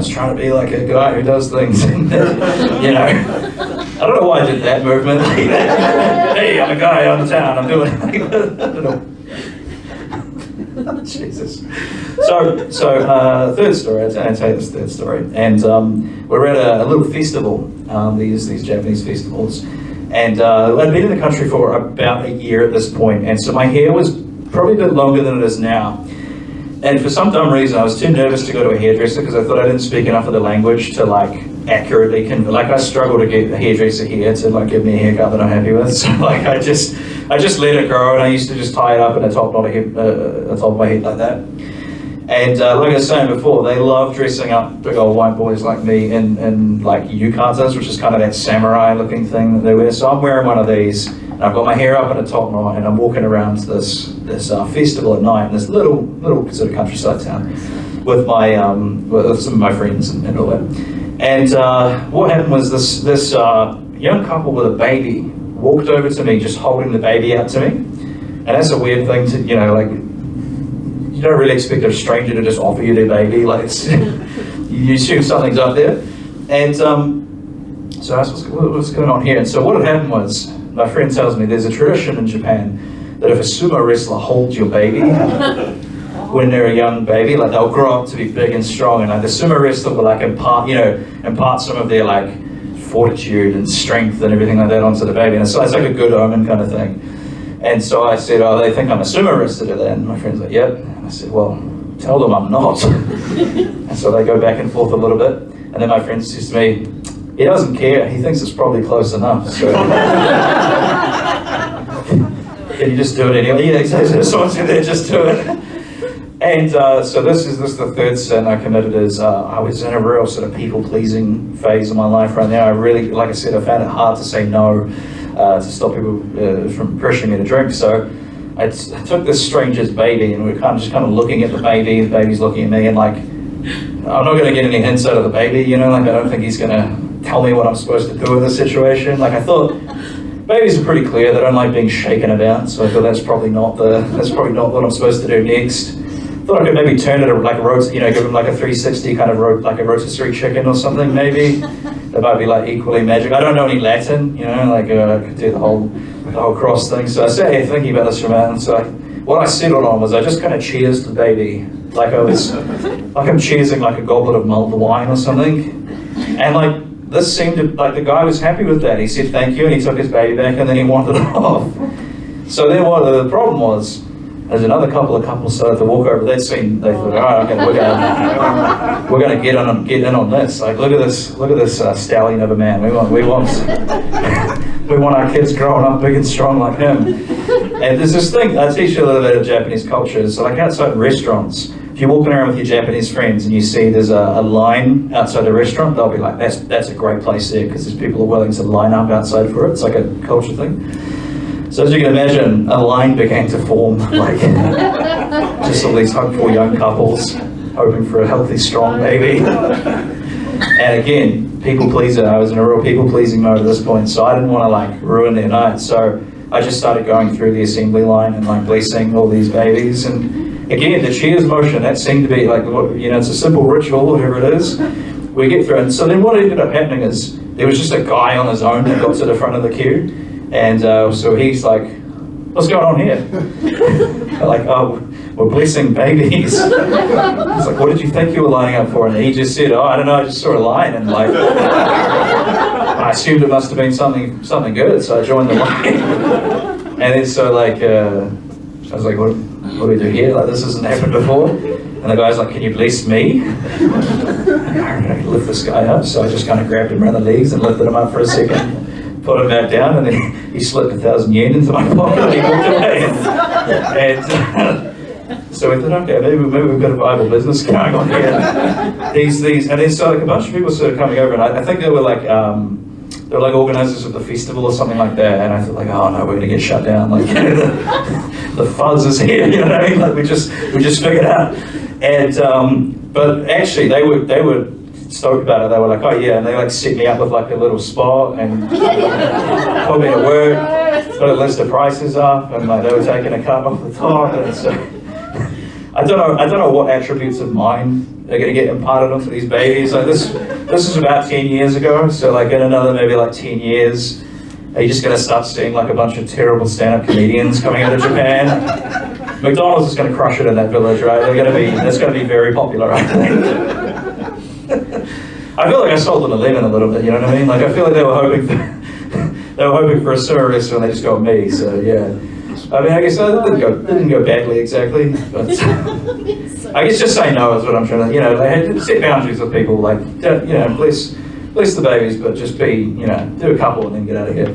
was trying to be like a guy who does things, and, you know, I don't know why I did that movement. Hey, I'm a guy on the town, I'm doing Jesus. So, third story, I'll tell you this third story. And we were at a little festival, these Japanese festivals. And I'd been in the country for about a year at this point, and so my hair was probably a bit longer than it is now. And for some dumb reason, I was too nervous to go to a hairdresser because I thought I didn't speak enough of the language to like accurately like I struggle to get a hairdresser here to like give me a haircut that I'm happy with. So like I just let it grow, and I used to just tie it up in a top knot the top of my head like that. And like I was saying before, they love dressing up big old white boys like me in like yukatas, which is kind of that samurai looking thing that they wear. So I'm wearing one of these, and I've got my hair up in a top knot, and I'm walking around this festival at night in this little sort of countryside town with my with some of my friends and all that. And what happened was this young couple with a baby walked over to me, just holding the baby out to me, and that's a weird thing to, you know, like. You don't really expect a stranger to just offer you their baby, like it's, you assume something's up there. And so I asked, what's going on here? And so what had happened was, my friend tells me there's a tradition in Japan that if a sumo wrestler holds your baby when they're a young baby, like they'll grow up to be big and strong, and like the sumo wrestler will like impart some of their like fortitude and strength and everything like that onto the baby. And so it's like a good omen kind of thing. And so I said, oh, they think I'm a sumo wrestler then? And my friend's like, yep. And I said, well, tell them I'm not. And so they go back and forth a little bit. And then my friend says to me, he doesn't care. He thinks it's probably close enough. So can you just do it anyway? Yeah, exactly. So I said, just do it. And so this is the third sin I committed is I was in a real sort of people-pleasing phase of my life right now. I really, like I said, I found it hard to say no. To stop people from pressuring me to drink. So I took this stranger's baby, and we were kind of looking at the baby's looking at me, and like, I'm not going to get any hints out of the baby, you know, like I don't think he's going to tell me what I'm supposed to do in this situation. Like I thought, babies are pretty clear, they don't like being shaken about, so I thought that's probably not what I'm supposed to do next. Thought I could maybe turn it like give him like a 360 kind of like a rotisserie chicken or something maybe. That might be like equally magic. I don't know any Latin, you know, like I could do the whole cross thing. So I sat here thinking about this for a minute. And so what I settled on was I just kind of cheersed the baby, like I'm cheersing like a goblet of mulled wine or something. And like this seemed to, like the guy was happy with that. He said thank you, and he took his baby back, and then he wandered off. So then what the problem was, there's another couple started to walk over. They thought, all right, okay, we're going to get in on this. Like, look at this stallion of a man. We want our kids growing up big and strong like him. And there's this thing. I teach you a little bit of Japanese culture. So, like outside restaurants, if you're walking around with your Japanese friends and you see there's a line outside the restaurant, they'll be like, that's a great place there because there's people are willing to line up outside for it. It's like a culture thing. So as you can imagine, a line began to form, like just all these hopeful young couples hoping for a healthy, strong baby. And again, people pleaser. I was in a real people pleasing mode at this point, so I didn't want to like ruin their night. So I just started going through the assembly line and like blessing all these babies. And again, the cheers motion, that seemed to be like, you know, it's a simple ritual, whatever it is. We get through it. And so then what ended up happening is there was just a guy on his own that got to the front of the queue. And so he's like, what's going on here? Like, oh, we're blessing babies. It's like, what did you think you were lining up for? And he just said, oh, I don't know, I just saw a line. And like, I assumed it must have been something good. So I joined the line. And then so like, I was like, what do we do here? Like, this hasn't happened before. And the guy's like, can you bless me? I lift this guy up. So I just kind of grabbed him around the legs and lifted him up for a second. Put him back down, and then he slipped 1,000 yen into my pocket and he walked away. And so we thought, okay, maybe we've got a viable business going on here. These, and then so like a bunch of people started coming over, and I think they were like organisers of the festival or something like that. And I thought like, oh no, we're gonna get shut down. Like, you know, the fuzz is here. You know what I mean? Like we just figured out. And but actually, they were stoked about it. They were like, oh yeah, and they like set me up with like a little spot and put me to work, put a list of prices up, and like they were taking a cut off the top. And so I don't know what attributes of mine are going to get imparted onto these babies. Like this is about 10 years ago, so like in another maybe like 10 years, are you just going to start seeing like a bunch of terrible stand-up comedians coming out of Japan? McDonald's is going to crush it in that village, right? It's going to be very popular, I think. I feel like I sold them a lemon a little bit, you know what I mean? Like I feel like they were hoping for a sumo wrestler and they just got me, so yeah. I mean, I guess that didn't go badly exactly, but I guess just say no is what I'm trying to, they had to set boundaries with people, like, bless the babies, but just be, do a couple and then get out of here.